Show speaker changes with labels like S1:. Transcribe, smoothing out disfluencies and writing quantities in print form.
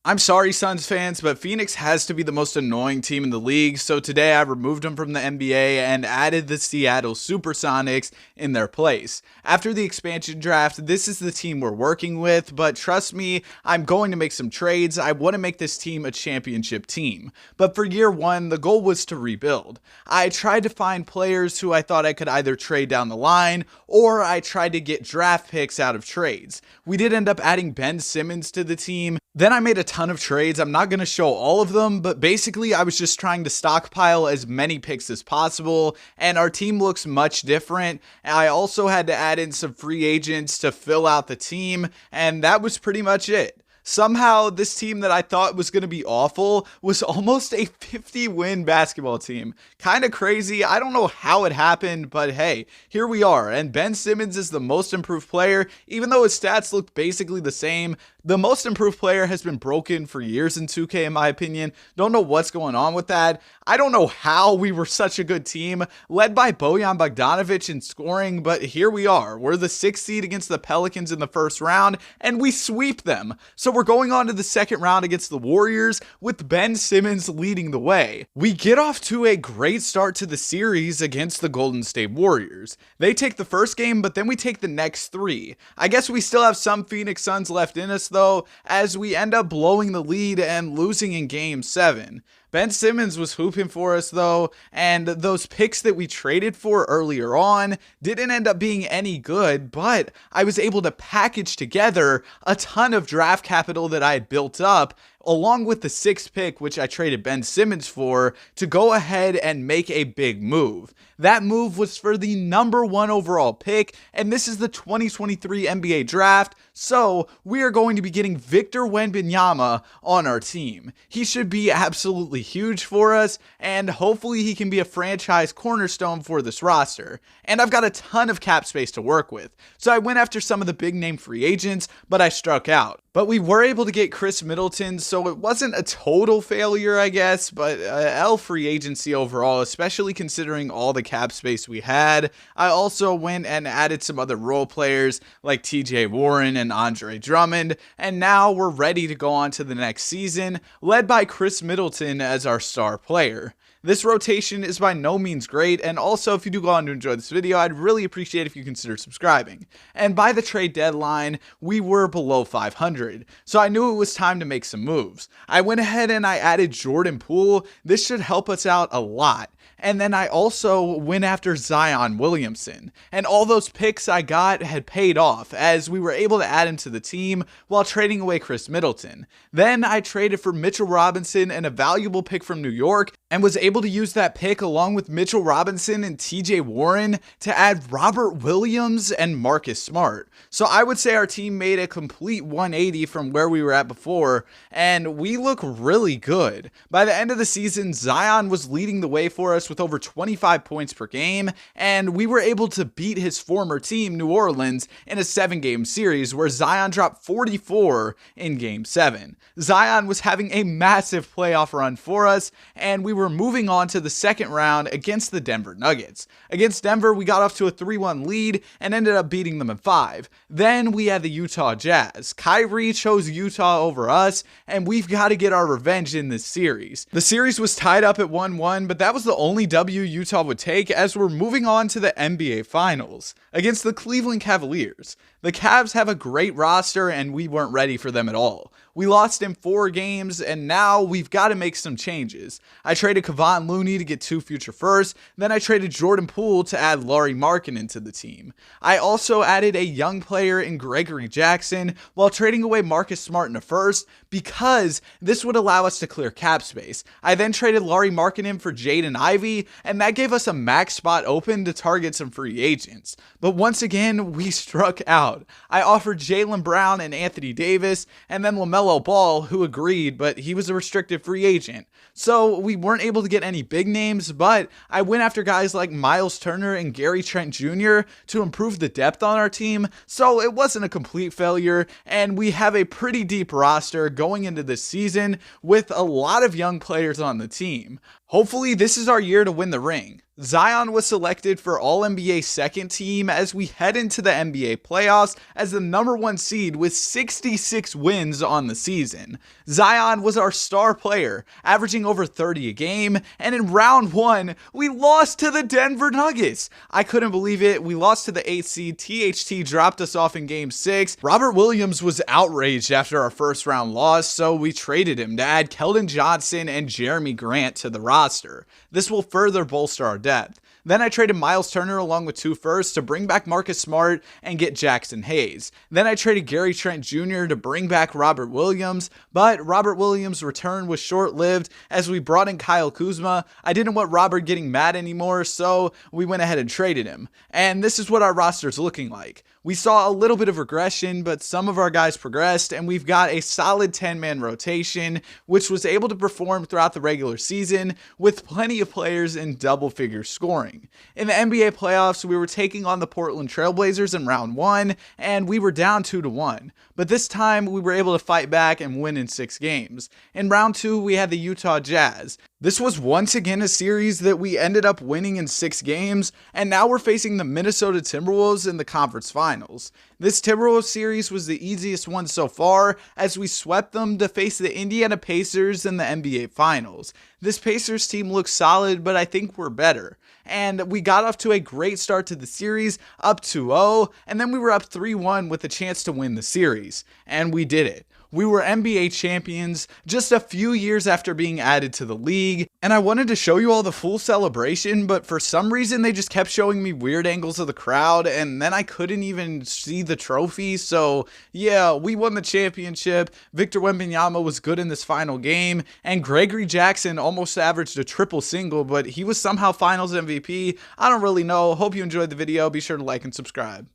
S1: I'm sorry, Suns fans, but Phoenix has to be the most annoying team in the league, so today I removed them from the NBA and added the Seattle Supersonics in their place. After the expansion draft, this is the team we're working with, but trust me, I'm going to make some trades. I want to make this team a championship team. But for year one, the goal was to rebuild. I tried to find players who I thought I could either trade down the line, or I tried to get draft picks out of trades. We did end up adding Ben Simmons to the team. Then I made a ton of trades. I'm not going to show all of them, but basically I was just trying to stockpile as many picks as possible, and our team looks much different. I also had to add in some free agents to fill out the team, and that was pretty much it. Somehow, this team that I thought was going to be awful was almost a 50-win basketball team. Kind of crazy. I don't know how it happened, but hey, here we are. And Ben Simmons is the most improved player. Even though his stats look basically the same, the most improved player has been broken for years in 2K, in my opinion. Don't know what's going on with that. I don't know how we were such a good team, led by Bojan Bogdanovic in scoring, but here we are. We're the 6th seed against the Pelicans in the first round, and we sweep them. So we're going on to the second round against the Warriors with Ben Simmons leading the way. We get off to a great start to the series against the Golden State Warriors. They take the first game, but then we take the next 3. I guess we still have some Phoenix Suns left in us though, as we end up blowing the lead and losing in game 7. Ben Simmons was hooping for us though, and those picks that we traded for earlier on didn't end up being any good, but I was able to package together a ton of draft capital that I had built up, along with the 6th pick, which I traded Ben Simmons for, to go ahead and make a big move. That move was for the number 1 overall pick, and this is the 2023 NBA draft, so we are going to be getting Victor Wembanyama on our team. He should be absolutely huge for us, and hopefully he can be a franchise cornerstone for this roster. And I've got a ton of cap space to work with, so I went after some of the big name free agents, but I struck out. But we were able to get Chris Middleton, so it wasn't a total failure, I guess, but L free agency overall, especially considering all the cap space we had. I also went and added some other role players like TJ Warren and Andre Drummond, and now we're ready to go on to the next season, led by Chris Middleton as our star player. This rotation is by no means great, and also if you do go on to enjoy this video, I'd really appreciate if you consider subscribing. And by the trade deadline, we were below 500, so I knew it was time to make some moves. I went ahead and I added Jordan Poole. This should help us out a lot. And then I also went after Zion Williamson, and all those picks I got had paid off as we were able to add him to the team while trading away Chris Middleton. Then I traded for Mitchell Robinson and a valuable pick from New York, and was able to use that pick along with Mitchell Robinson and TJ Warren to add Robert Williams and Marcus Smart. So I would say our team made a complete 180 from where we were at before, and we look really good. By the end of the season, Zion was leading the way for us with over 25 points per game, and we were able to beat his former team, New Orleans, in a 7-game series where Zion dropped 44 in game 7. Zion was having a massive playoff run for us, and we were moving on to the second round against the Denver Nuggets. Against Denver, we got off to a 3-1 lead and ended up beating them in 5. Then we had the Utah Jazz. Kyrie chose Utah over us, and we've got to get our revenge in this series. The series was tied up at 1-1, but that was the only W Utah would take as we're moving on to the NBA Finals against the Cleveland Cavaliers. The Cavs have a great roster, and we weren't ready for them at all. We lost in 4 games, and now we've got to make some changes. I traded Kevon Looney to get 2 future firsts, then I traded Jordan Poole to add Lauri Markkanen to the team. I also added a young player in Gregory Jackson while trading away Marcus Smart in a first, because this would allow us to clear cap space. I then traded Lauri Markkanen for Jaden Ivey, and that gave us a max spot open to target some free agents. But once again, we struck out. I offered Jaylen Brown and Anthony Davis, and then LaMelo Ball, who agreed, but he was a restricted free agent. So we weren't able to get any big names, but I went after guys like Miles Turner and Gary Trent Jr. to improve the depth on our team, so it wasn't a complete failure, and we have a pretty deep roster going into this season with a lot of young players on the team. Hopefully this is our year to win the ring. Zion was selected for All-NBA second team as we head into the NBA playoffs as the number 1 seed with 66 wins on the season. Zion was our star player, averaging over 30 a game, and in round 1, we lost to the Denver Nuggets. I couldn't believe it. We lost to the 8th seed. THT dropped us off in game 6. Robert Williams was outraged after our first round loss, so we traded him to add Keldon Johnson and Jeremy Grant to the roster. This will further bolster our depth. Then I traded Miles Turner along with 2 firsts to bring back Marcus Smart and get Jackson Hayes. Then I traded Gary Trent Jr. to bring back Robert Williams, but Robert Williams' return was short-lived as we brought in Kyle Kuzma. I didn't want Robert getting mad anymore, so we went ahead and traded him. And this is what our roster is looking like. We saw a little bit of regression, but some of our guys progressed, and we've got a solid 10-man rotation, which was able to perform throughout the regular season with plenty of players in double-figure scoring. In the NBA playoffs, we were taking on the Portland Trailblazers in round 1, and we were down 2-1. But this time, we were able to fight back and win in 6 games. In round 2, we had the Utah Jazz. This was once again a series that we ended up winning in 6 games, and now we're facing the Minnesota Timberwolves in the conference finals. This Timberwolves series was the easiest one so far, as we swept them to face the Indiana Pacers in the NBA Finals. This Pacers team looks solid, but I think we're better. And we got off to a great start to the series, up 2-0, and then we were up 3-1 with a chance to win the series. And we did it. We were NBA champions just a few years after being added to the league, and I wanted to show you all the full celebration, but for some reason they just kept showing me weird angles of the crowd, and then I couldn't even see the trophy. So yeah, we won the championship. Victor Wembanyama was good in this final game, and Gregory Jackson almost averaged a triple single, but he was somehow finals MVP. I don't really know. Hope you enjoyed the video. Be sure to like and subscribe.